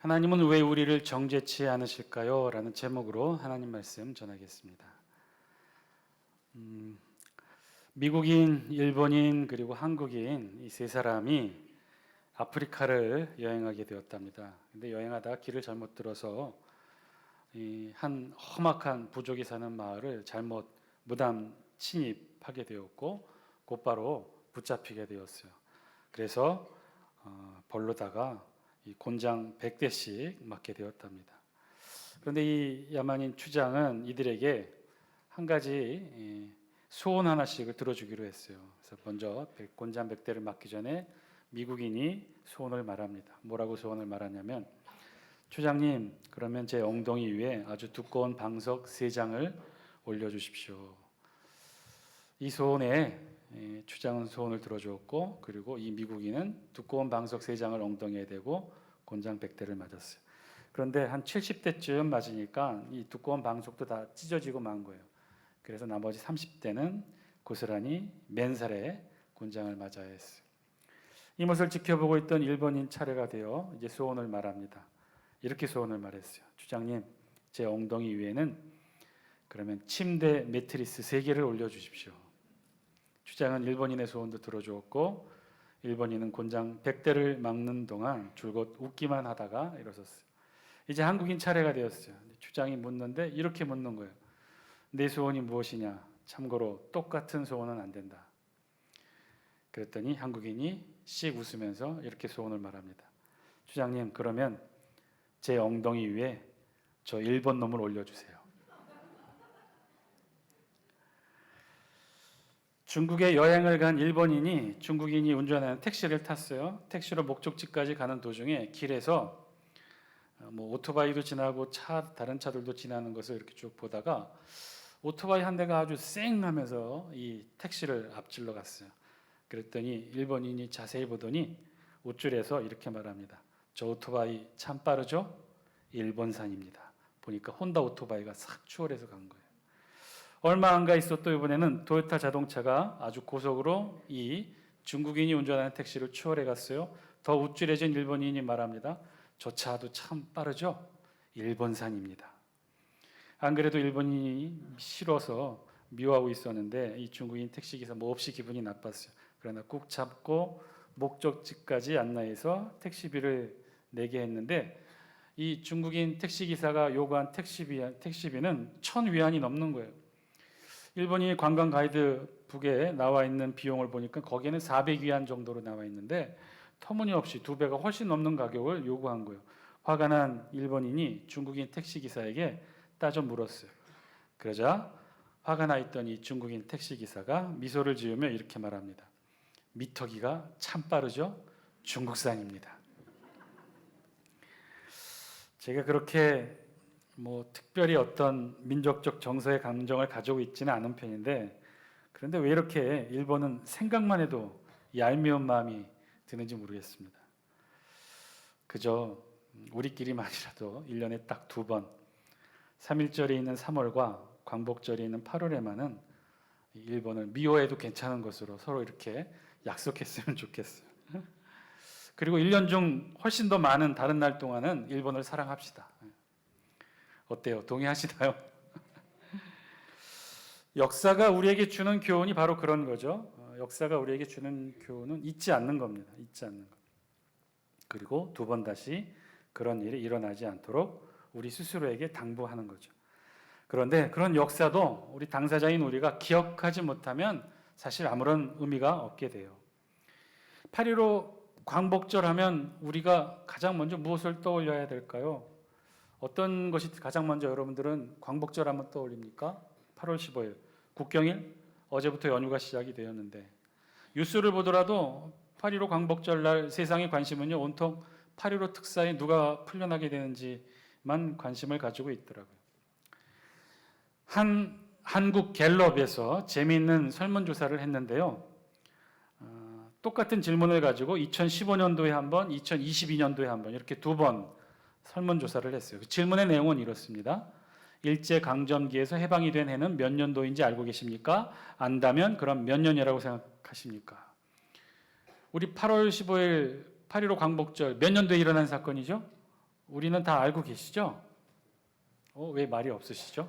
하나님은 왜 우리를 정죄치 않으실까요? 라는 제목으로 하나님 말씀 전하겠습니다. 미국인, 일본인, 그리고 한국인 이 세 사람이 아프리카를 여행하게 되었답니다. 근데 여행하다 길을 잘못 들어서 한 험악한 부족이 사는 마을을 잘못 무단 침입하게 되었고 곧바로 붙잡히게 되었어요. 그래서 벌로다가 이 곤장 100대씩 맞게 되었답니다. 그런데 이 야만인 추장은 이들에게 한 가지 소원 하나씩을 들어주기로 했어요. 그래서 먼저 곤장 100대를 맞기 전에 미국인이 소원을 말합니다. 뭐라고 소원을 말하냐면, 추장님, 그러면 제 엉덩이 위에 아주 두꺼운 방석 3장을 올려주십시오. 이 소원에 추장은 소원을 들어주었고, 그리고 이 미국인은 두꺼운 방석 3장을 엉덩이에 대고 곤장 100대를 맞았어요. 그런데 한 70대쯤 맞으니까 이 두꺼운 방석도 다 찢어지고 만 거예요. 그래서 나머지 30대는 고스란히 맨살에 곤장을 맞아야 했어요. 이 모습을 지켜보고 있던 일본인 차례가 되어 이제 소원을 말합니다. 이렇게 소원을 말했어요. 추장님, 제 엉덩이 위에는 그러면 침대 매트리스 3개를 올려주십시오. 추장은 일본인의 소원도 들어주었고, 일본인은 곤장 100대를 막는 동안 줄곧 웃기만 하다가 일어섰어요. 이제 한국인 차례가 되었어요. 추장이 묻는데 이렇게 묻는 거예요. 내 소원이 무엇이냐? 참고로 똑같은 소원은 안 된다. 그랬더니 한국인이 씩 웃으면서 이렇게 소원을 말합니다. 추장님, 그러면 제 엉덩이 위에 저 일본 놈을 올려주세요. 중국에 여행을 간 일본인이 중국인이 운전하는 택시를 탔어요. 택시로 목적지까지 가는 도중에 길에서 오토바이도 지나고 다른 차들도 지나는 것을 이렇게 쭉 보다가 오토바이 한 대가 아주 쌩 하면서 이 택시를 앞질러 갔어요. 그랬더니 일본인이 자세히 보더니 우쭐해서 이렇게 말합니다. 저 오토바이 참 빠르죠? 일본산입니다. 보니까 혼다 오토바이가 싹 추월해서 간 거예요. 얼마 안 가 있어 또 이번에는 도요타 자동차가 아주 고속으로 이 중국인이 운전하는 택시를 추월해 갔어요. 더 우쭐해진 일본인이 말합니다. 저 차도 참 빠르죠? 일본산입니다. 안 그래도 일본인이 싫어서 미워하고 있었는데 이 중국인 택시기사 몹시 기분이 나빴어요. 그러나 꾹 잡고 목적지까지 안내해서 택시비를 내게 했는데, 이 중국인 택시기사가 요구한 택시비는 1,000위안이 넘는 거예요. 일본이 관광 가이드북에 나와 있는 비용을 보니까 거기에는 400위안 정도로 나와 있는데 터무니없이 2배가 훨씬 넘는 가격을 요구한 거예요. 화가 난 일본인이 중국인 택시기사에게 따져 물었어요. 그러자 화가 나 있던 이 중국인 택시기사가 미소를 지으며 이렇게 말합니다. 미터기가 참 빠르죠? 중국산입니다. 제가 그렇게 특별히 어떤 민족적 정서의 감정을 가지고 있지는 않은 편인데, 그런데 왜 이렇게 일본은 생각만 해도 얄미운 마음이 드는지 모르겠습니다. 그저 우리끼리만이라도 1년에 딱 2번 3.1절이 있는 3월과 광복절이 있는 8월에만은 일본을 미워해도 괜찮은 것으로 서로 이렇게 약속했으면 좋겠어요. 그리고 1년 중 훨씬 더 많은 다른 날 동안은 일본을 사랑합시다. 어때요? 동의하시나요? 역사가 우리에게 주는 교훈이 바로 그런 거죠. 역사가 우리에게 주는 교훈은 잊지 않는 겁니다. 잊지 않는 것. 그리고 2번 다시 그런 일이 일어나지 않도록 우리 스스로에게 당부하는 거죠. 그런데 그런 역사도 우리 당사자인 우리가 기억하지 못하면 사실 아무런 의미가 없게 돼요. 8.15 광복절 하면 우리가 가장 먼저 무엇을 떠올려야 될까요? 어떤 것이 가장 먼저 여러분들은 광복절 하면 떠올립니까? 8월 15일 국경일, 어제부터 연휴가 시작이 되었는데 뉴스를 보더라도 8.15 광복절 날 세상의 관심은요 온통 8.15 특사에 누가 풀려나게 되는지만 관심을 가지고 있더라고요. 한국 갤럽에서 재미있는 설문조사를 했는데요. 똑같은 질문을 가지고 2015년도에 한 번, 2022년도에 한 번 이렇게 2번 설문조사를 했어요. 그 질문의 내용은 이렇습니다. 일제강점기에서 해방이 된 해는 몇 년도인지 알고 계십니까? 안다면 그럼 몇 년이라고 생각하십니까? 우리 8월 15일 8.15 광복절 몇 년도에 일어난 사건이죠? 우리는 다 알고 계시죠? 왜 말이 없으시죠?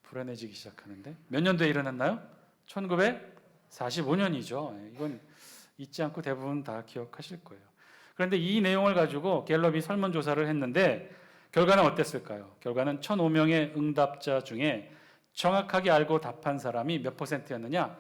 불안해지기 시작하는데 몇 년도에 일어났나요? 1945년이죠. 이건 잊지 않고 대부분 다 기억하실 거예요. 그런데 이 내용을 가지고 갤럽이 설문조사를 했는데 결과는 어땠을까요? 결과는 1,005명의 응답자 중에 정확하게 알고 답한 사람이 몇 %였느냐?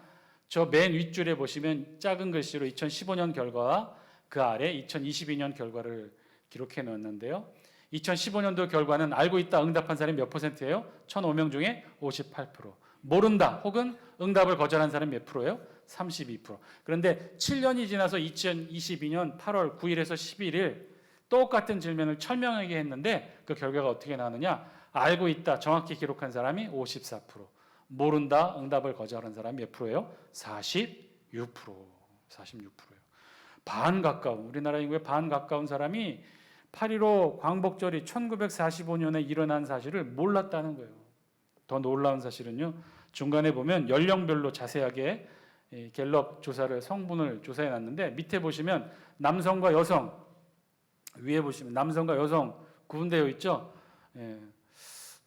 저 맨 윗줄에 보시면 작은 글씨로 2015년 결과와 그 아래 2022년 결과를 기록해 놓았는데요. 2015년도 결과는 알고 있다 응답한 사람이 몇 %예요? 1,005명 중에 58%. 모른다 혹은 응답을 거절한 사람이 몇 %예요? 32%. 그런데 7년이 지나서 2022년 8월 9일에서 11일 똑같은 질문을 1,000명에게 했는데 그 결과가 어떻게 나오느냐? 알고 있다 정확히 기록한 사람이 54%. 모른다 응답을 거절한 사람이 몇 %예요? 46%. 46%예요. 반 가까운, 우리나라 인구의 반 가까운 사람이 8.15 광복절이 1945년에 일어난 사실을 몰랐다는 거예요. 더 놀라운 사실은요, 중간에 보면 연령별로 자세하게 갤럽 조사를 성분을 조사해 놨는데 밑에 보시면 남성과 여성, 위에 보시면 남성과 여성 구분되어 있죠.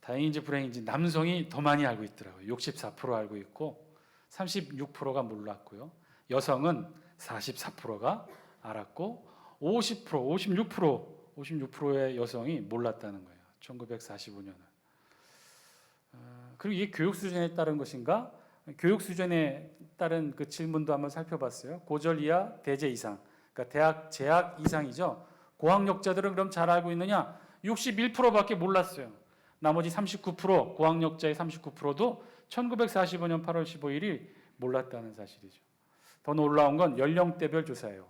다행인지 불행인지 남성이 더 많이 알고 있더라고요. 64% 알고 있고 36%가 몰랐고요. 여성은 44%가 알았고 56%의 여성이 몰랐다는 거예요. 1945년을. 그리고 이게 교육 수준에 따른 것인가? 교육 수준에 따른 그 질문도 한번 살펴봤어요. 고졸 이하, 대제 이상. 그러니까 대학 재학 이상이죠. 고학력자들은 그럼 잘 알고 있느냐? 61%밖에 몰랐어요. 나머지 39%, 고학력자의 39%도 1945년 8월 15일이 몰랐다는 사실이죠. 더 놀라운 건 연령대별 조사예요.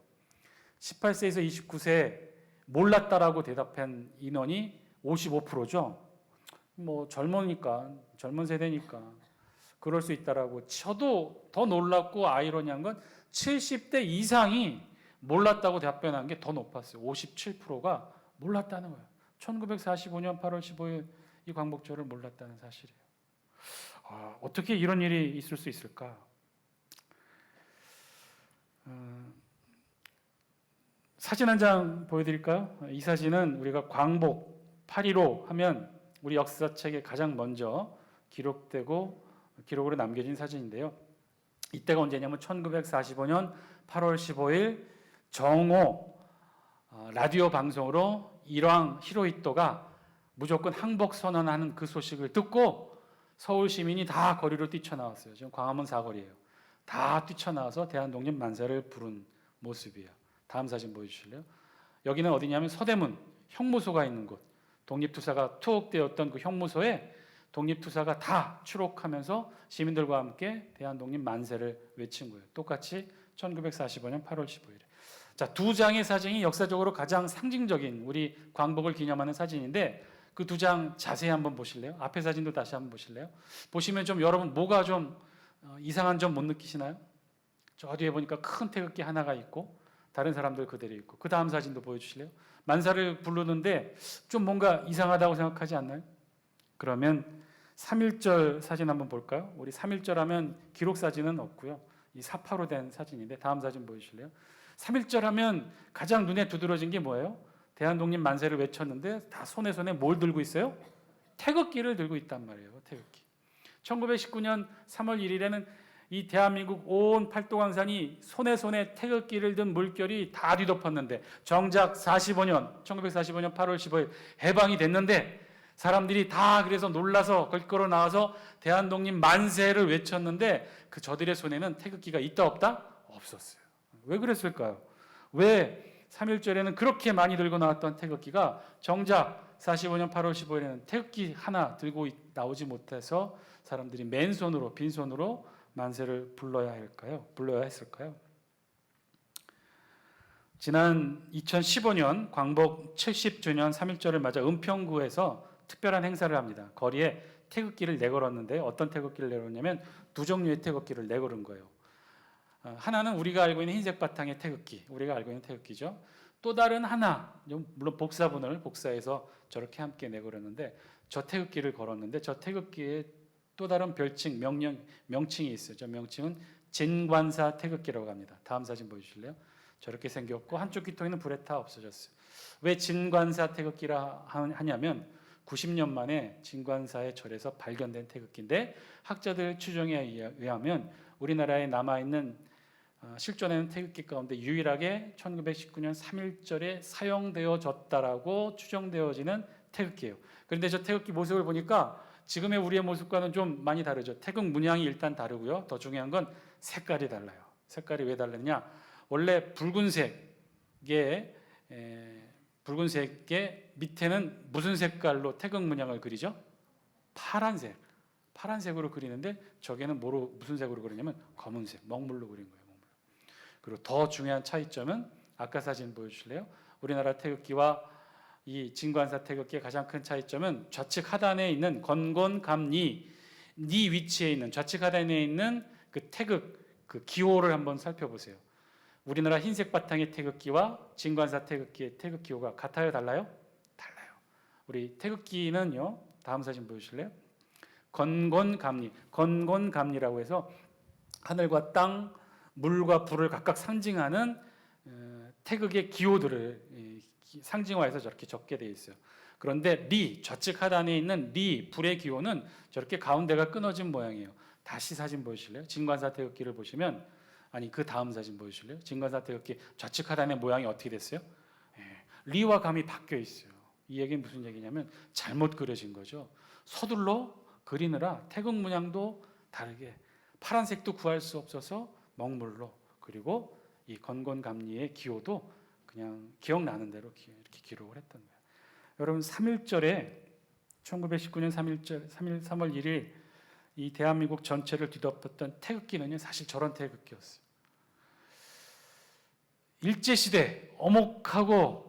18세에서 29세 몰랐다라고 대답한 인원이 55%죠. 뭐 젊으니까, 젊은 세대니까 그럴 수 있다라고 쳐도 더 놀랍고 아이러니한 건 70대 이상이 몰랐다고 답변한 게 더 높았어요. 57%가 몰랐다는 거예요. 1945년 8월 15일 이 광복절을 몰랐다는 사실이에요. 어떻게 이런 일이 있을 수 있을까? 사진 한 장 보여드릴까요? 이 사진은 우리가 광복 8.15 하면 우리 역사책에 가장 먼저 기록으로 남겨진 사진인데요. 이때가 언제냐면 1945년 8월 15일 정오 라디오 방송으로 일왕 히로히토가 무조건 항복 선언하는 그 소식을 듣고 서울 시민이 다 거리로 뛰쳐나왔어요. 지금 광화문 사거리예요. 다 뛰쳐나와서 대한독립 만세를 부른 모습이에요. 다음 사진 보여주실래요? 여기는 어디냐면 서대문 형무소가 있는 곳. 독립투사가 투옥되었던 그 형무소에 독립투사가 다 추록하면서 시민들과 함께 대한독립 만세를 외친 거예요. 똑같이 1945년 8월 15일에. 자, 두 장의 사진이 역사적으로 가장 상징적인 우리 광복을 기념하는 사진인데 그 두 장 자세히 한번 보실래요? 앞에 사진도 다시 한번 보실래요? 보시면 좀 여러분 뭐가 좀 이상한 점 못 느끼시나요? 저 뒤에 보니까 큰 태극기 하나가 있고 다른 사람들 그대로 있고 그 다음 사진도 보여주실래요? 만사를 부르는데 좀 뭔가 이상하다고 생각하지 않나요? 그러면 3.1절 사진 한번 볼까요? 우리 3.1절 하면 기록 사진은 없고요. 이 사파로 된 사진인데 다음 사진 보여주실래요? 3.1절 하면 가장 눈에 두드러진 게 뭐예요? 대한독립 만세를 외쳤는데 다 손에 뭘 들고 있어요? 태극기를 들고 있단 말이에요. 태극기. 1919년 3월 1일에는 이 대한민국 온 팔도강산이 손에 태극기를 든 물결이 다 뒤덮었는데 정작 1945년 8월 15일 해방이 됐는데 사람들이 다 그래서 놀라서 걸걸어 나와서 대한독립 만세를 외쳤는데 그 저들의 손에는 태극기가 있다 없다? 없었어요. 왜 그랬을까요? 왜 3.1절에는 그렇게 많이 들고 나왔던 태극기가 정작 45년 8월 15일에는 태극기 하나 들고 나오지 못해서 사람들이 맨손으로 빈손으로 만세를 불러야 했을까요? 지난 2015년 광복 70주년 3.1절을 맞아 은평구에서 특별한 행사를 합니다. 거리에 태극기를 내걸었는데 어떤 태극기를 내걸었냐면 두 종류의 태극기를 내걸은 거예요. 하나는 우리가 알고 있는 흰색 바탕의 태극기, 우리가 알고 있는 태극기죠. 또 다른 하나, 물론 복사본을 복사해서 저렇게 함께 내걸었는데 저 태극기를 걸었는데 저 태극기에 또 다른 별칭, 명칭이 있어요. 저 명칭은 진관사 태극기라고 합니다. 다음 사진 보여주실래요? 저렇게 생겼고 한쪽 귀통에는 불에 타 없어졌어요. 왜 진관사 태극기라 하냐면 90년 만에 진관사의 절에서 발견된 태극기인데 학자들 추정에 의하면 우리나라에 남아있는 실존하는 태극기 가운데 유일하게 1919년 3.1절에 사용되어졌다라고 추정되어지는 태극기예요. 그런데 저 태극기 모습을 보니까 지금의 우리의 모습과는 좀 많이 다르죠. 태극 문양이 일단 다르고요. 더 중요한 건 색깔이 달라요. 색깔이 왜 다르냐? 원래 붉은색의 밑에는 무슨 색깔로 태극 문양을 그리죠? 파란색. 파란색으로 그리는데 저게는 무슨 색으로 그리냐면 검은색, 먹물로 그린 거예요. 먹물. 그리고 더 중요한 차이점은 아까 사진 보여주실래요? 우리나라 태극기와 이 진관사 태극기의 가장 큰 차이점은 좌측 하단에 있는 건곤감리 니 위치에 있는 좌측 하단에 있는 그 태극 그 기호를 한번 살펴보세요. 우리나라 흰색 바탕의 태극기와 진관사 태극기의 태극 기호가 같아요, 달라요? 달라요. 우리 태극기는요. 다음 사진 보여주실래요? 건곤감리라고 해서 하늘과 땅, 물과 불을 각각 상징하는 태극의 기호들을 상징화해서 저렇게 적게 되어 있어요. 그런데 리, 좌측 하단에 있는 리, 불의 기호는 저렇게 가운데가 끊어진 모양이에요. 다시 사진 보여주실래요? 진관사 태극기를 보시면 그 다음 사진 보여주실래요? 진관사 태극기 좌측 하단의 모양이 어떻게 됐어요? 리와 감이 바뀌어 있어요. 이 얘기는 무슨 얘기냐면 잘못 그려진 거죠. 서둘러 그리느라 태극 문양도 다르게 파란색도 구할 수 없어서 먹물로 그리고 이 건곤감리의 기호도 그냥 기억나는 대로 이렇게 기록을 했던 거예요. 여러분 3.1절에 1919년 3월 1일 이 대한민국 전체를 뒤덮었던 태극기는요 사실 저런 태극기였어요. 일제시대 엄혹하고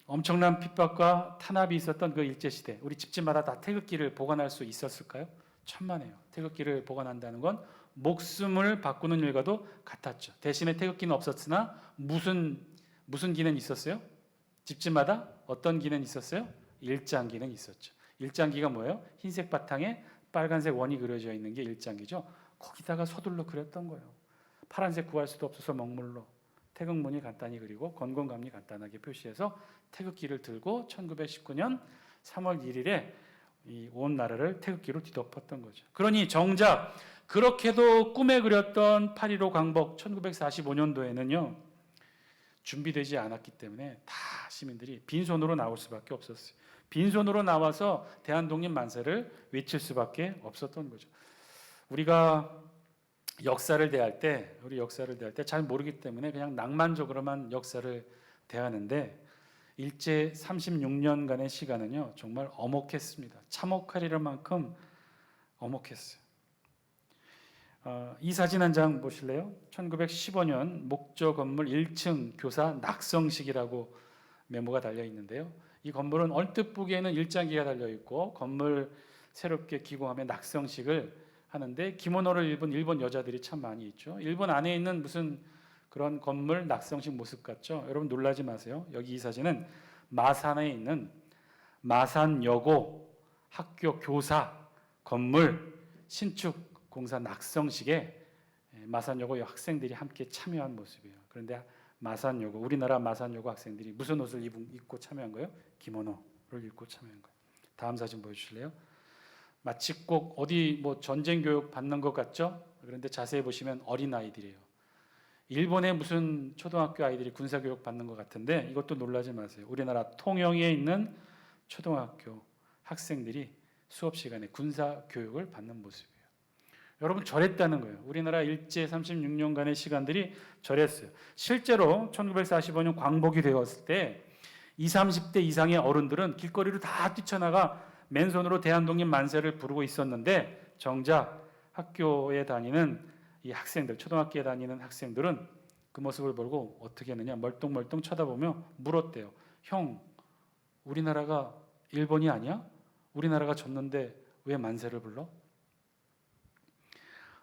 엄청난 핍박과 탄압이 있었던 그 일제시대 우리 집집마다 다 태극기를 보관할 수 있었을까요? 천만에요. 태극기를 보관한다는 건 목숨을 바꾸는 일과도 같았죠. 대신에 태극기는 없었으나 무슨 기는 있었어요? 집집마다 어떤 기는 있었어요? 일장기는 있었죠. 일장기가 뭐예요? 흰색 바탕에 빨간색 원이 그려져 있는 게 일장기죠. 거기다가 서둘러 그렸던 거예요. 파란색 구할 수도 없어서 먹물로 태극문이 간단히 그리고 건곤감리 간단하게 표시해서 태극기를 들고 1919년 3월 1일에 온 나라를 태극기로 뒤덮었던 거죠. 그러니 정작 그렇게도 꿈에 그렸던 8.15 광복 1945년도에는요 준비되지 않았기 때문에 다 시민들이 빈손으로 나올 수밖에 없었어요. 빈손으로 나와서 대한독립 만세를 외칠 수밖에 없었던 거죠. 우리가 역사를 대할 때 잘 모르기 때문에 그냥 낭만적으로만 역사를 대하는데 일제 36년간의 시간은요 정말 엄혹했습니다. 참혹하리를 만큼 엄혹했어요. 이 사진 한 장 보실래요? 1915년 목조 건물 1층 교사 낙성식이라고 메모가 달려 있는데요. 이 건물은 얼뜻 보기에는 일장기가 달려 있고 건물 새롭게 기공하면 낙성식을 하는데 기모노를 입은 일본 여자들이 참 많이 있죠. 일본 안에 있는 무슨 그런 건물 낙성식 모습 같죠. 여러분 놀라지 마세요. 여기 이 사진은 마산에 있는 마산여고 학교 교사 건물 신축 공사 낙성식에 마산여고 학생들이 함께 참여한 모습이에요. 그런데 우리나라 마산여고 학생들이 무슨 옷을 입고 참여한 거예요? 기모노를 입고 참여한 거예요. 다음 사진 보여주실래요? 마치 꼭 어디 전쟁 교육 받는 것 같죠? 그런데 자세히 보시면 어린 아이들이에요. 일본의 무슨 초등학교 아이들이 군사 교육 받는 것 같은데 이것도 놀라지 마세요. 우리나라 통영에 있는 초등학교 학생들이 수업 시간에 군사 교육을 받는 모습이에요. 여러분 저랬다는 거예요. 우리나라 일제 36년간의 시간들이 저랬어요. 실제로 1945년 광복이 되었을 때 20, 30대 이상의 어른들은 길거리로 다 뛰쳐나가 맨손으로 대한독립 만세를 부르고 있었는데 정작 학교에 다니는 이 학생들, 초등학교에 다니는 학생들은 그 모습을 보고 어떻게 했느냐 멀뚱멀뚱 쳐다보며 물었대요. 형, 우리나라가 일본이 아니야? 우리나라가 졌는데 왜 만세를 불러?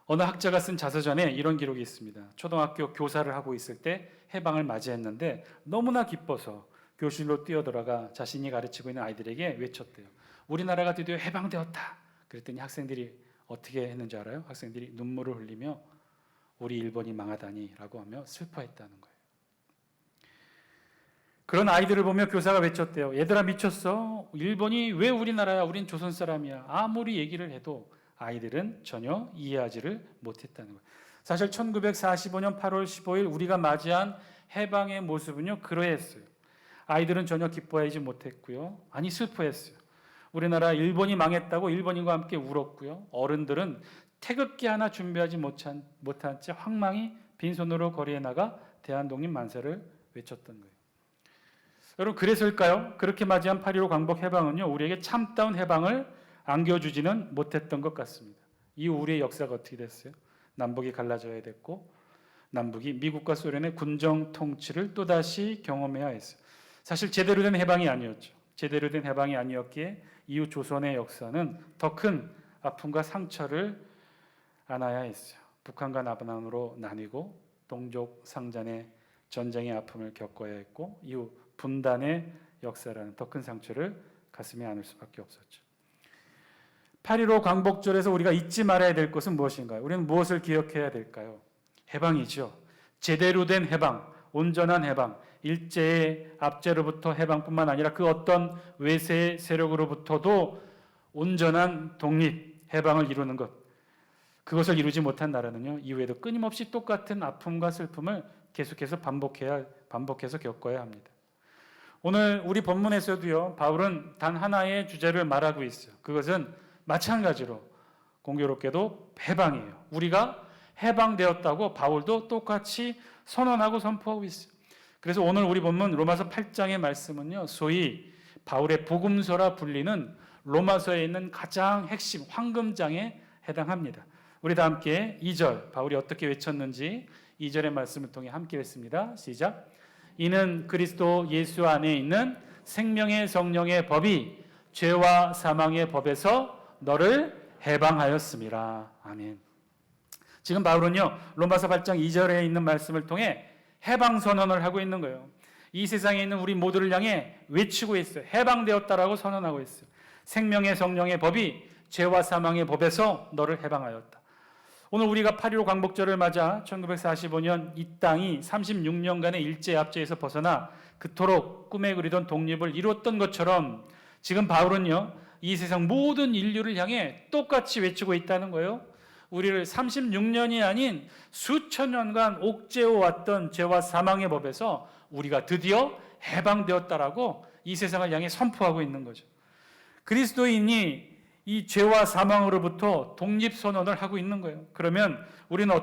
어느 학자가 쓴 자서전에 이런 기록이 있습니다. 초등학교 교사를 하고 있을 때 해방을 맞이했는데 너무나 기뻐서 교실로 뛰어들어가 자신이 가르치고 있는 아이들에게 외쳤대요. 우리나라가 드디어 해방되었다. 그랬더니 학생들이 어떻게 했는지 알아요? 학생들이 눈물을 흘리며 우리 일본이 망하다니라고 하며 슬퍼했다는 거예요. 그런 아이들을 보며 교사가 외쳤대요. 얘들아 미쳤어? 일본이 왜 우리나라야? 우린 조선 사람이야. 아무리 얘기를 해도 아이들은 전혀 이해하지를 못했다는 거예요. 사실 1945년 8월 15일 우리가 맞이한 해방의 모습은요, 그러했어요. 아이들은 전혀 기뻐하지 못했고요. 아니 슬퍼했어요. 우리나라 일본이 망했다고 일본인과 함께 울었고요. 어른들은 태극기 하나 준비하지 못한 채 황망히 빈손으로 거리에 나가 대한독립 만세를 외쳤던 거예요. 여러분 그래서일까요? 그렇게 맞이한 8.15 광복 해방은요, 우리에게 참다운 해방을 안겨주지는 못했던 것 같습니다. 이후 우리의 역사가 어떻게 됐어요? 남북이 갈라져야 됐고 남북이 미국과 소련의 군정 통치를 또다시 경험해야 했어요. 사실 제대로 된 해방이 아니었죠. 제대로 된 해방이 아니었기에 이후 조선의 역사는 더 큰 아픔과 상처를 안아야 했어요. 북한과 남한으로 나뉘고 동족 상잔의 전쟁의 아픔을 겪어야 했고 이후 분단의 역사라는 더 큰 상처를 가슴에 안을 수밖에 없었죠. 8.15 광복절에서 우리가 잊지 말아야 될 것은 무엇인가요? 우리는 무엇을 기억해야 될까요? 해방이죠. 제대로 된 해방, 온전한 해방, 일제의 압제로부터 해방뿐만 아니라 그 어떤 외세 세력으로부터도 온전한 독립, 해방을 이루는 것. 그것을 이루지 못한 나라는요, 이후에도 끊임없이 똑같은 아픔과 슬픔을 계속해서 반복해서 겪어야 합니다. 오늘 우리 본문에서도요, 바울은 단 하나의 주제를 말하고 있어요. 그것은 마찬가지로 공교롭게도 해방이에요. 우리가 해방되었다고 바울도 똑같이 선언하고 선포하고 있어요. 그래서 오늘 우리 본문 로마서 8장의 말씀은요, 소위 바울의 복음서라 불리는 로마서에 있는 가장 핵심 황금장에 해당합니다. 우리 다 함께 2절 바울이 어떻게 외쳤는지 2절의 말씀을 통해 함께 했습니다. 시작. 이는 그리스도 예수 안에 있는 생명의 성령의 법이 죄와 사망의 법에서 너를 해방하였음이라. 아멘. 지금 바울은요, 로마서 8장 2절에 있는 말씀을 통해 해방 선언을 하고 있는 거예요. 이 세상에 있는 우리 모두를 향해 외치고 있어요. 해방되었다라고 선언하고 있어요. 생명의 성령의 법이 죄와 사망의 법에서 너를 해방하였다. 오늘 우리가 8.15 광복절을 맞아 1945년 이 땅이 36년간의 일제 압제에서 벗어나 그토록 꿈에 그리던 독립을 이루었던 것처럼 지금 바울은요, 이 세상 모든 인류를 향해 똑같이 외치고 있다는 거예요. 우리를 36년이 아닌 수천 년간 옥죄어왔던 죄와 사망의 법에서 우리가 드디어 해방되었다라고 이 세상을 향해 선포하고 있는 거죠. 그리스도인이 이 죄와 사망으로부터 독립선언을 하고 있는 거예요. 그러면 우리는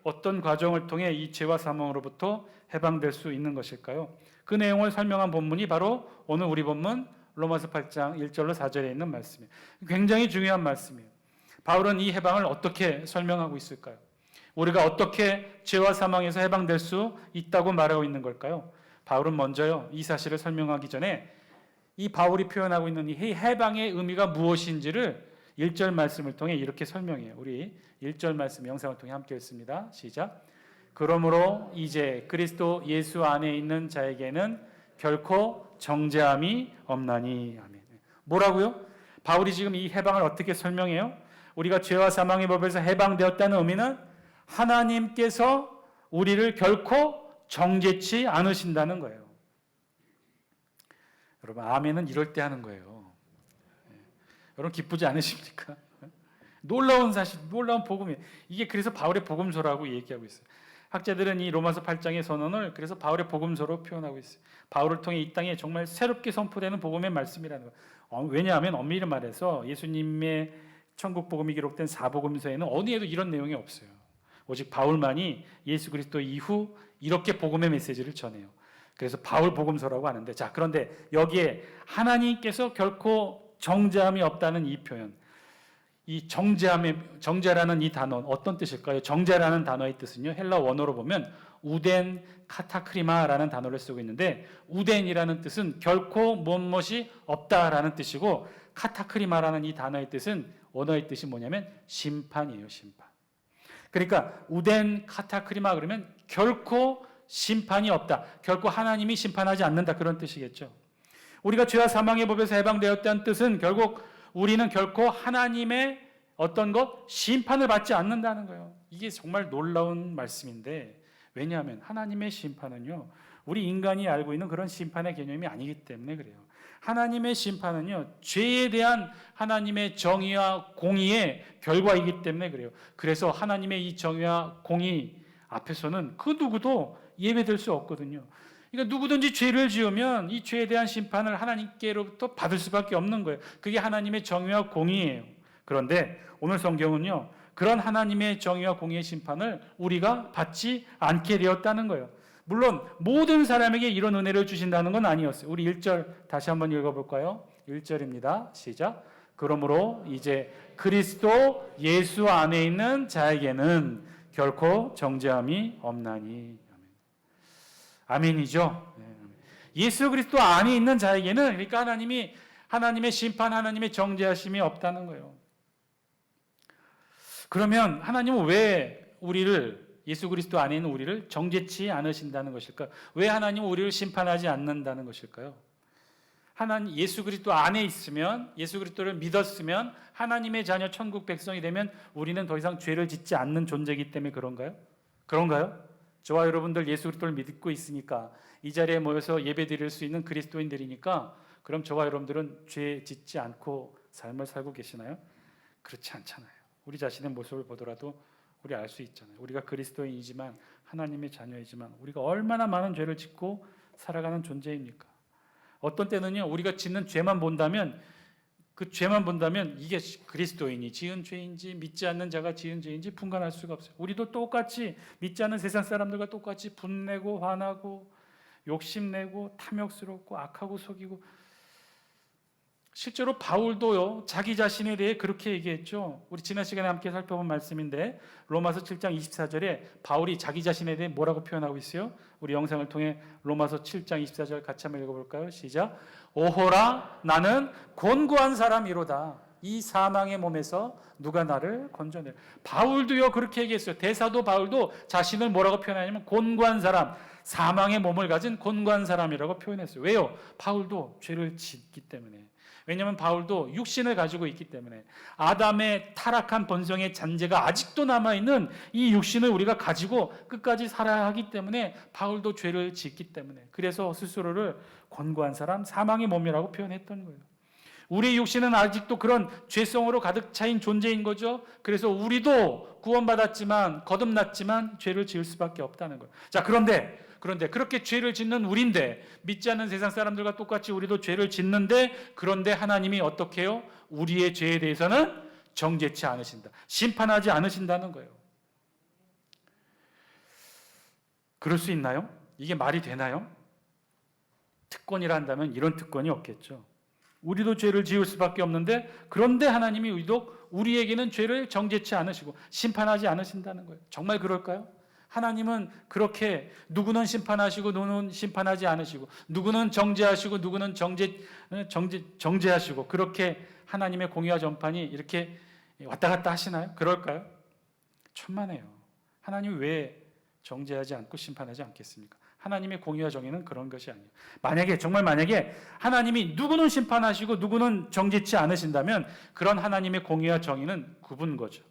어떤 과정을 통해 이 죄와 사망으로부터 해방될 수 있는 것일까요? 그 내용을 설명한 본문이 바로 오늘 우리 본문 로마서 8장 1절로 4절에 있는 말씀이에요. 굉장히 중요한 말씀이에요. 바울은 이 해방을 어떻게 설명하고 있을까요? 우리가 어떻게 죄와 사망에서 해방될 수 있다고 말하고 있는 걸까요? 바울은 먼저요, 이 사실을 설명하기 전에 이 바울이 표현하고 있는 이 해방의 의미가 무엇인지를 1절 말씀을 통해 이렇게 설명해요. 우리 1절 말씀 영상을 통해 함께 읽습니다. 시작. 그러므로 이제 그리스도 예수 안에 있는 자에게는 결코 정죄함이 없나니. 아멘. 뭐라고요? 바울이 지금 이 해방을 어떻게 설명해요? 우리가 죄와 사망의 법에서 해방되었다는 의미는 하나님께서 우리를 결코 정죄치 않으신다는 거예요. 여러분, 아멘은 이럴 때 하는 거예요. 여러분 기쁘지 않으십니까? 놀라운 사실, 놀라운 복음이에요. 이게 그래서 바울의 복음서라고 얘기하고 있어요. 학자들은 이 로마서 8장의 선언을 그래서 바울의 복음서로 표현하고 있어요. 바울을 통해 이 땅에 정말 새롭게 선포되는 복음의 말씀이라는 거예요. 왜냐하면 엄밀히 말해서 예수님의 천국 복음이 기록된 사복음서에는 어디에도 이런 내용이 없어요. 오직 바울만이 예수 그리스도 이후 이렇게 복음의 메시지를 전해요. 그래서 바울 복음서라고 하는데, 자, 그런데 여기에 하나님께서 결코 정죄함이 없다는 이 표현, 이 정죄라는 이 단어는 어떤 뜻일까요? 정죄라는 단어의 뜻은요, 헬라 원어로 보면 우덴 카타크리마라는 단어를 쓰고 있는데, 우덴이라는 뜻은 결코 무엇이 없다라는 뜻이고, 카타크리마라는 이 단어의 뜻은, 원어의 뜻이 뭐냐면 심판이에요, 심판. 그러니까 우덴 카타크리마 그러면 결코 심판이 없다. 결코 하나님이 심판하지 않는다. 그런 뜻이겠죠. 우리가 죄와 사망의 법에서 해방되었다는 뜻은 결국 우리는 결코 하나님의 어떤 것? 심판을 받지 않는다는 거예요. 이게 정말 놀라운 말씀인데, 왜냐하면 하나님의 심판은요, 우리 인간이 알고 있는 그런 심판의 개념이 아니기 때문에 그래요. 하나님의 심판은요, 죄에 대한 하나님의 정의와 공의의 결과이기 때문에 그래요. 그래서 하나님의 이 정의와 공의 앞에서는 그 누구도 예외될 수 없거든요. 그러니까 누구든지 죄를 지으면 이 죄에 대한 심판을 하나님께로부터 받을 수밖에 없는 거예요. 그게 하나님의 정의와 공의예요. 그런데 오늘 성경은요, 그런 하나님의 정의와 공의의 심판을 우리가 받지 않게 되었다는 거예요. 물론 모든 사람에게 이런 은혜를 주신다는 건 아니었어요. 우리 1절 다시 한번 읽어볼까요? 1절입니다. 시작. 그러므로 이제 그리스도 예수 안에 있는 자에게는 결코 정죄함이 없나니. 아멘이죠. 예수 그리스도 안에 있는 자에게는, 그러니까 하나님의 심판, 하나님의 정죄하심이 없다는 거예요. 그러면 하나님은 왜 예수 그리스도 안에 있는 우리를 정죄치 않으신다는 것일까요? 왜 하나님은 우리를 심판하지 않는다는 것일까요? 예수 그리스도 안에 있으면, 예수 그리스도를 믿었으면, 하나님의 자녀 천국 백성이 되면 우리는 더 이상 죄를 짓지 않는 존재이기 때문에 그런가요? 저와 여러분들 예수 그리스도를 믿고 있으니까, 이 자리에 모여서 예배 드릴 수 있는 그리스도인들이니까, 그럼 저와 여러분들은 죄 짓지 않고 삶을 살고 계시나요? 그렇지 않잖아요. 우리 자신의 모습을 보더라도 우리 알 수 있잖아요. 우리가 그리스도인이지만, 하나님의 자녀이지만 우리가 얼마나 많은 죄를 짓고 살아가는 존재입니까? 어떤 때는요, 우리가 짓는 죄만 본다면, 이게 그리스도인이 지은 죄인지 믿지 않는 자가 지은 죄인지 분간할 수가 없어요. 우리도 똑같이 믿지 않는 세상 사람들과 똑같이 분내고 화나고 욕심내고 탐욕스럽고 악하고 속이고, 실제로 바울도요, 자기 자신에 대해 그렇게 얘기했죠. 우리 지난 시간에 함께 살펴본 말씀인데, 로마서 7장 24절에 바울이 자기 자신에 대해 뭐라고 표현하고 있어요? 우리 영상을 통해 로마서 7장 24절 같이 한번 읽어볼까요? 시작. 오호라 나는 곤고한 사람이로다. 이 사망의 몸에서 누가 나를 건져내. 바울도요 그렇게 얘기했어요. 대사도 바울도 자신을 뭐라고 표현하냐면 곤고한 사람, 사망의 몸을 가진 곤고한 사람이라고 표현했어요. 왜요? 바울도 죄를 짓기 때문에. 왜냐하면 바울도 육신을 가지고 있기 때문에, 아담의 타락한 본성의 잔재가 아직도 남아있는 이 육신을 우리가 가지고 끝까지 살아야 하기 때문에 바울도 죄를 짓기 때문에, 그래서 스스로를 곤고한 사람, 사망의 몸이라고 표현했던 거예요. 우리 육신은 아직도 그런 죄성으로 가득 차인 존재인 거죠. 그래서 우리도 구원받았지만, 거듭났지만 죄를 지을 수밖에 없다는 거예요. 자, 그런데 그렇게 죄를 짓는 우리인데, 믿지 않는 세상 사람들과 똑같이 우리도 죄를 짓는데, 그런데 하나님이 어떻게 해요? 우리의 죄에 대해서는 정죄치 않으신다. 심판하지 않으신다는 거예요. 그럴 수 있나요? 이게 말이 되나요? 특권이라 한다면 이런 특권이 없겠죠. 우리도 죄를 지을 수밖에 없는데, 그런데 하나님이 유독 우리에게는 죄를 정죄치 않으시고 심판하지 않으신다는 거예요. 정말 그럴까요? 하나님은 그렇게 누구는 심판하시고 누구는 심판하지 않으시고, 누구는 정죄하시고 누구는 정죄하시고, 그렇게 하나님의 공의와 전판이 이렇게 왔다 갔다 하시나요? 그럴까요? 천만에요. 하나님이 왜 정죄하지 않고 심판하지 않겠습니까? 하나님의 공의와 정의는 그런 것이 아니에요. 만약에 하나님이 누구는 심판하시고 누구는 정죄치 않으신다면, 그런 하나님의 공의와 정의는 굽은 거죠.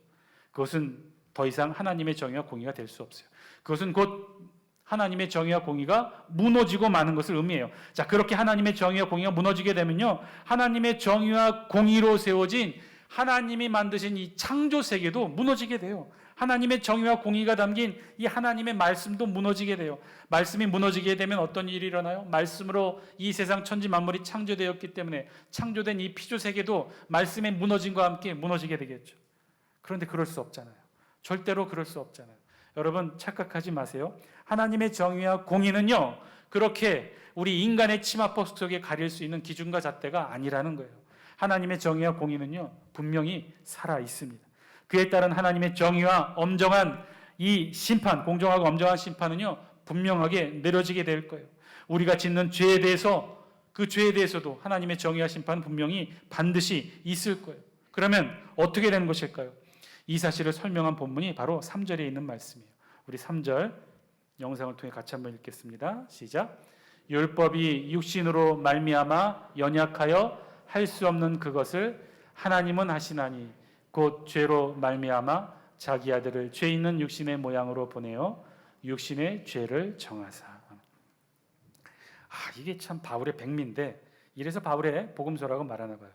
그것은 더 이상 하나님의 정의와 공의가 될 수 없어요. 그것은 곧 하나님의 정의와 공의가 무너지고 마는 것을 의미해요. 자, 그렇게 하나님의 정의와 공의가 무너지게 되면요, 하나님의 정의와 공의로 세워진 하나님이 만드신 이 창조 세계도 무너지게 돼요. 하나님의 정의와 공의가 담긴 이 하나님의 말씀도 무너지게 돼요. 말씀이 무너지게 되면 어떤 일이 일어나요? 말씀으로 이 세상 천지 만물이 창조되었기 때문에 창조된 이 피조 세계도 말씀의 무너짐과 함께 무너지게 되겠죠. 그런데 그럴 수 없잖아요. 절대로 그럴 수 없잖아요. 여러분, 착각하지 마세요. 하나님의 정의와 공의는요, 그렇게 우리 인간의 치마폭 속에 가릴 수 있는 기준과 잣대가 아니라는 거예요. 하나님의 정의와 공의는요, 분명히 살아 있습니다. 그에 따른 하나님의 정의와 엄정한 이 심판, 공정하고 엄정한 심판은요, 분명하게 내려지게 될 거예요. 우리가 짓는 죄에 대해서, 그 죄에 대해서도 하나님의 정의와 심판은 분명히 반드시 있을 거예요. 그러면 어떻게 되는 것일까요? 이 사실을 설명한 본문이 바로 3절에 있는 말씀이에요. 우리 3절 영상을 통해 같이 한번 읽겠습니다. 시작. 율법이 육신으로 말미암아 연약하여 할 수 없는 그것을 하나님은 하시나니, 곧 죄로 말미암아 자기 아들을 죄 있는 육신의 모양으로 보내어 육신의 죄를 정하사. 이게 참 바울의 백미인데 이래서 바울의 복음서라고 말하나 봐요.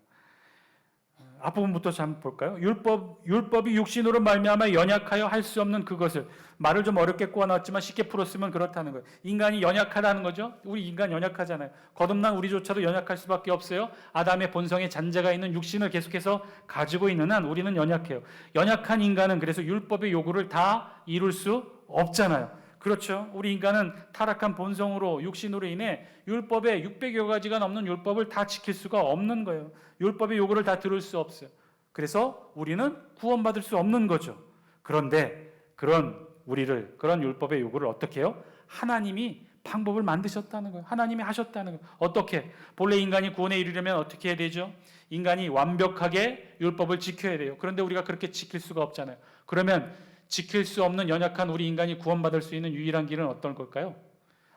앞부분부터 좀 볼까요? 율법이 육신으로 말미암아 연약하여 할 수 없는 그것을, 말을 좀 어렵게 꼬아놨지만 쉽게 풀었으면 그렇다는 거예요. 인간이 연약하다는 거죠. 우리 인간 연약하잖아요. 거듭난 우리조차도 연약할 수밖에 없어요. 아담의 본성에 잔재가 있는 육신을 계속해서 가지고 있는 한 우리는 연약해요. 연약한 인간은 그래서 율법의 요구를 다 이룰 수 없잖아요. 그렇죠. 우리 인간은 타락한 본성으로, 육신으로 인해 율법에 600여 가지가 넘는 율법을 다 지킬 수가 없는 거예요. 율법의 요구를 다 들을 수 없어요. 그래서 우리는 구원받을 수 없는 거죠. 그런데 그런 우리를, 그런 율법의 요구를 어떻게 해요? 하나님이 방법을 만드셨다는 거예요. 하나님이 하셨다는 거예요. 어떻게? 본래 인간이 구원에 이르려면 어떻게 해야 되죠? 인간이 완벽하게 율법을 지켜야 돼요. 그런데 우리가 그렇게 지킬 수가 없잖아요. 그러면 지킬 수 없는 연약한 우리 인간이 구원받을 수 있는 유일한 길은 어떤 걸까요?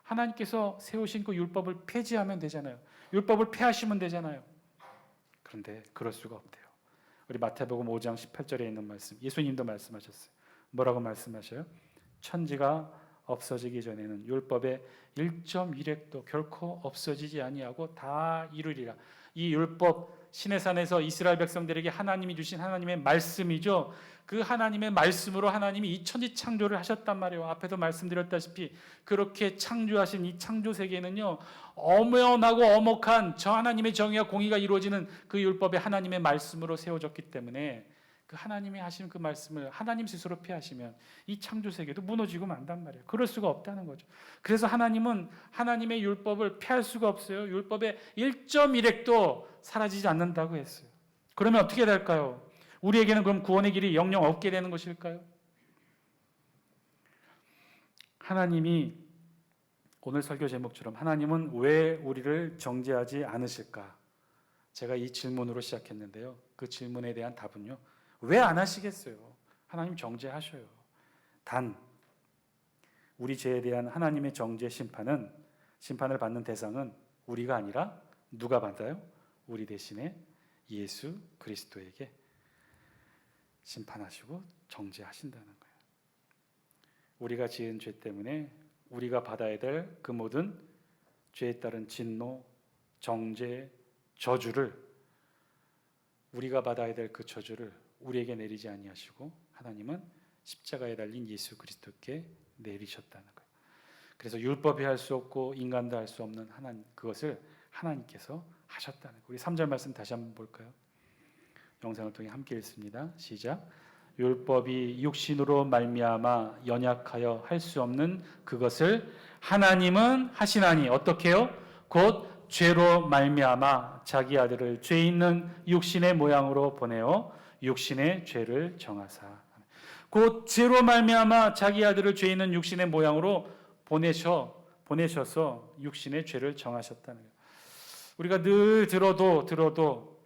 하나님께서 세우신 그 율법을 폐지하면 되잖아요. 율법을 폐하시면 되잖아요. 그런데 그럴 수가 없대요. 우리 마태복음 5장 18절에 있는 말씀, 예수님도 말씀하셨어요. 뭐라고 말씀하셔요? 천지가 없어지기 전에는 율법의 1.1획도 결코 없어지지 아니하고 다 이루리라. 이 율법, 시내산에서 이스라엘 백성들에게 하나님이 주신 하나님의 말씀이죠. 그 하나님의 말씀으로 하나님이 이 천지 창조를 하셨단 말이에요. 앞에도 말씀드렸다시피 그렇게 창조하신 이 창조 세계는요, 엄연하고 엄혹한 저 하나님의 정의와 공의가 이루어지는 그 율법의 하나님의 말씀으로 세워졌기 때문에 그 하나님이 하신 그 말씀을 하나님 스스로 폐하시면 이 창조 세계도 무너지고 만단 말이에요. 그럴 수가 없다는 거죠. 그래서 하나님은 하나님의 율법을 폐할 수가 없어요. 율법의 1.1획도 사라지지 않는다고 했어요. 그러면 어떻게 될까요? 우리에게는 그럼 구원의 길이 영영 없게 되는 것일까요? 하나님이, 오늘 설교 제목처럼 하나님은 왜 우리를 정죄하지 않으실까? 제가 이 질문으로 시작했는데요. 그 질문에 대한 답은요, 왜 안 하시겠어요? 하나님 정죄하셔요. 단 우리 죄에 대한 하나님의 정죄 심판을 받는 대상은 우리가 아니라 누가 받아요? 우리 대신에 예수 그리스도에게 심판하시고 정죄하신다는 거예요. 우리가 지은 죄 때문에 우리가 받아야 될 그 모든 죄에 따른 진노, 정죄, 저주를, 우리가 받아야 될 그 저주를 우리에게 내리지 아니하시고 하나님은 십자가에 달린 예수 그리스도께 내리셨다는 거예요. 그래서 율법이 할 수 없고 인간도 할 수 없는 그것을 하나님께서 하셨다는 거예요. 우리 3절 말씀 다시 한번 볼까요? 영상을 통해 함께 읽습니다. 시작. 율법이 육신으로 말미암아 연약하여 할 수 없는 그것을 하나님은 하시나니 어떻게 해요? 곧 죄로 말미암아 자기 아들을 죄 있는 육신의 모양으로 보내어 육신의 죄를 정하사. 곧 죄로 말미암아 자기 아들을 죄 있는 육신의 모양으로 보내셔서 육신의 죄를 정하셨다는 거예요. 우리가 늘 들어도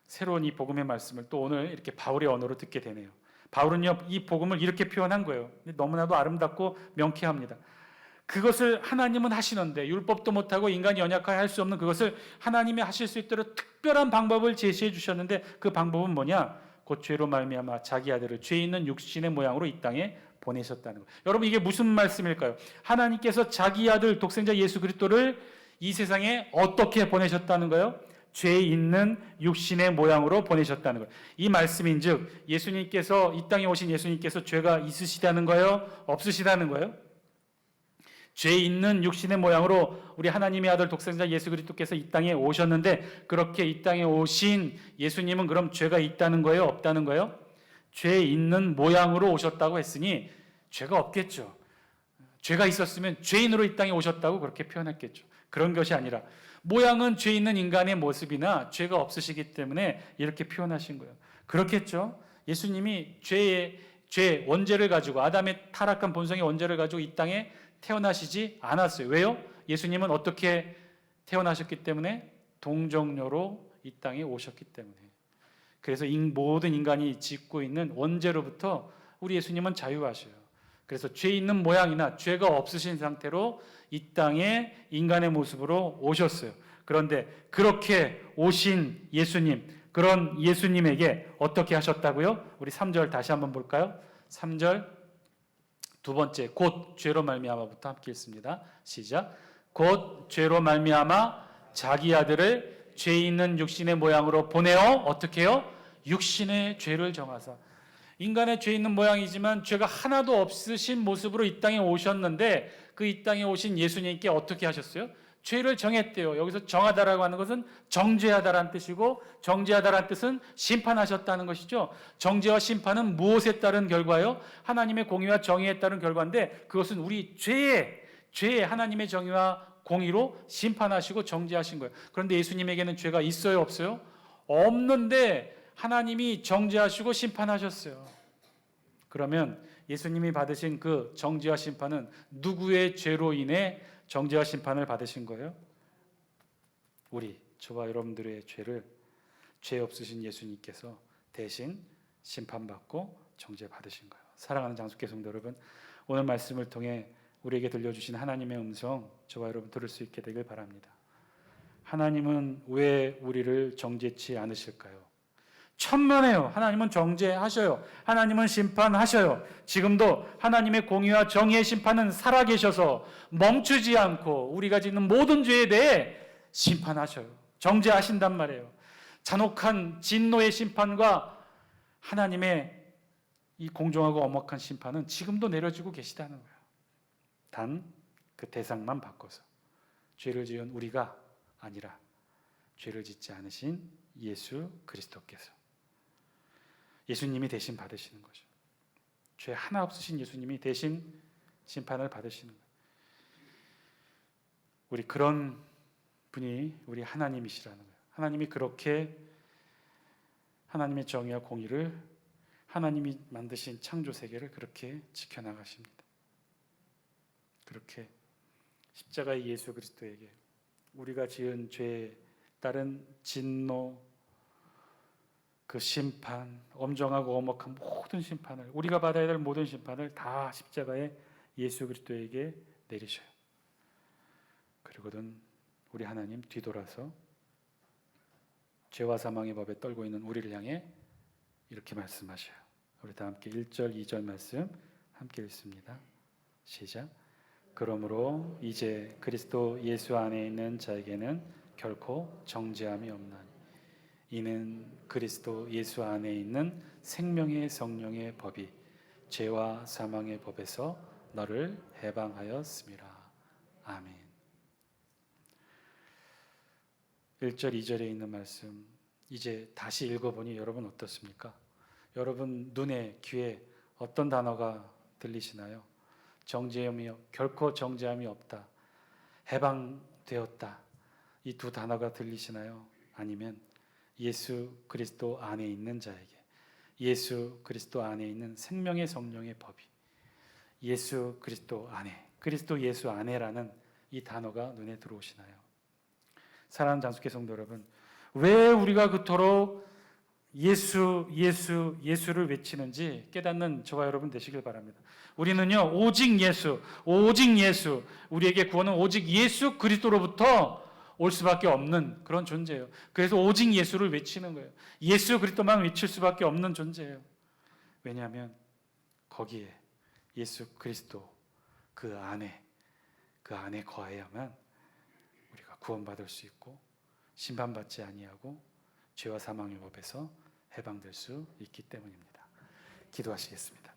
새로운 이 복음의 말씀을 또 오늘 이렇게 바울의 언어로 듣게 되네요. 바울은요, 이 복음을 이렇게 표현한 거예요. 너무나도 아름답고 명쾌합니다. 그것을 하나님은 하시는데 율법도 못하고 인간이 연약하여 할 수 없는 그것을 하나님이 하실 수 있도록 특별한 방법을 제시해 주셨는데 그 방법은 뭐냐? 곧 죄로 말미암아 자기 아들을 죄 있는 육신의 모양으로 이 땅에 보내셨다는 거예요. 여러분, 이게 무슨 말씀일까요? 하나님께서 자기 아들 독생자 예수 그리스도를 이 세상에 어떻게 보내셨다는 거예요? 죄 있는 육신의 모양으로 보내셨다는 거예요. 이 말씀인즉 예수님께서, 이 땅에 오신 예수님께서 죄가 있으시다는 거예요? 없으시다는 거예요? 죄 있는 육신의 모양으로 우리 하나님의 아들 독생자 예수 그리스도께서 이 땅에 오셨는데, 그렇게 이 땅에 오신 예수님은 그럼 죄가 있다는 거예요? 없다는 거예요? 죄 있는 모양으로 오셨다고 했으니 죄가 없겠죠. 죄가 있었으면 죄인으로 이 땅에 오셨다고 그렇게 표현했겠죠. 그런 것이 아니라 모양은 죄 있는 인간의 모습이나 죄가 없으시기 때문에 이렇게 표현하신 거예요. 그렇겠죠. 예수님이 죄의 원죄를 가지고, 아담의 타락한 본성의 원죄를 가지고 이 땅에 태어나시지 않았어요. 왜요? 예수님은 어떻게 태어나셨기 때문에? 동정녀로 이 땅에 오셨기 때문에. 그래서 모든 인간이 짓고 있는 원죄로부터 우리 예수님은 자유하셔요. 그래서 죄 있는 모양이나 죄가 없으신 상태로 이 땅에 인간의 모습으로 오셨어요. 그런데 그렇게 오신 예수님, 그런 예수님에게 어떻게 하셨다고요? 우리 3절 다시 한번 볼까요? 3절 두 번째, 곧 죄로 말미암아부터 함께 읽습니다. 시작. 곧 죄로 말미암아 자기 아들을 죄 있는 육신의 모양으로 보내어 어떻게 해요? 육신의 죄를 정하사. 인간의 죄 있는 모양이지만 죄가 하나도 없으신 모습으로 이 땅에 오셨는데 그 이 땅에 오신 예수님께 어떻게 하셨어요? 죄를 정했대요. 여기서 정하다라고 하는 것은 정죄하다라는 뜻이고, 정죄하다라는 뜻은 심판하셨다는 것이죠. 정죄와 심판은 무엇에 따른 결과요? 하나님의 공의와 정의에 따른 결과인데, 그것은 우리 죄에 하나님의 정의와 공의로 심판하시고 정죄하신 거예요. 그런데 예수님에게는 죄가 있어요, 없어요? 없는데 하나님이 정죄하시고 심판하셨어요. 그러면 예수님이 받으신 그 정죄와 심판은 누구의 죄로 인해 정죄와 심판을 받으신 거예요? 저와 여러분들의 죄를 죄 없으신 예수님께서 대신 심판받고 정죄받으신 거예요. 사랑하는 장수교 성도 여러분, 오늘 말씀을 통해 우리에게 들려주신 하나님의 음성, 저와 여러분 들을 수 있게 되길 바랍니다. 하나님은 왜 우리를 정죄치 않으실까요? 천만에요. 하나님은 정죄하셔요. 하나님은 심판하셔요. 지금도 하나님의 공의와 정의의 심판은 살아계셔서 멈추지 않고 우리가 짓는 모든 죄에 대해 심판하셔요. 정죄하신단 말이에요. 잔혹한 진노의 심판과 하나님의 이 공정하고 엄혹한 심판은 지금도 내려지고 계시다는 거예요. 단 그 대상만 바꿔서 죄를 지은 우리가 아니라 죄를 짓지 않으신 예수 그리스도께서, 예수님이 대신 받으시는 거죠. 죄 하나 없으신 예수님이 대신 심판을 받으시는 거예요. 우리 그런 분이 우리 하나님이시라는 거예요. 하나님이 그렇게 하나님의 정의와 공의를, 하나님이 만드신 창조 세계를 그렇게 지켜나가십니다. 그렇게 십자가의 예수 그리스도에게 우리가 지은 죄에 따른 진노, 그 심판, 엄정하고 엄혹한 모든 심판을, 우리가 받아야 될 모든 심판을 다 십자가의 예수 그리스도에게 내리셔요. 그리고는 우리 하나님 뒤돌아서 죄와 사망의 법에 떨고 있는 우리를 향해 이렇게 말씀하셔요. 우리 다 함께 1절, 2절 말씀 함께 읽습니다. 시작. 그러므로 이제 그리스도 예수 안에 있는 자에게는 결코 정죄함이 없나니 이는 그리스도 예수 안에 있는 생명의 성령의 법이 죄와 사망의 법에서 너를 해방하였음이라. 아멘. 1절, 2절에 있는 말씀 이제 다시 읽어보니 여러분 어떻습니까? 여러분 눈에, 귀에 어떤 단어가 들리시나요? 정죄함이, 결코 정죄함이 없다, 해방되었다, 이 두 단어가 들리시나요? 아니면 예수 그리스도 안에 있는 자에게, 예수 그리스도 안에 있는 생명의 성령의 법이, 예수 그리스도 안에, 그리스도 예수 안에라는 이 단어가 눈에 들어오시나요? 사랑하는 장수교 성도 여러분, 왜 우리가 그토록 예수를 외치는지 깨닫는 저와 여러분 되시길 바랍니다. 우리는요, 오직 예수, 우리에게 구원은 오직 예수 그리스도로부터 올 수밖에 없는 그런 존재예요. 그래서 오직 예수를 외치는 거예요. 예수 그리스도만 외칠 수밖에 없는 존재예요. 왜냐하면 거기에 예수 그리스도 그 안에 거해야만 우리가 구원받을 수 있고 심판받지 아니하고 죄와 사망의 법에서 해방될 수 있기 때문입니다. 기도하시겠습니다.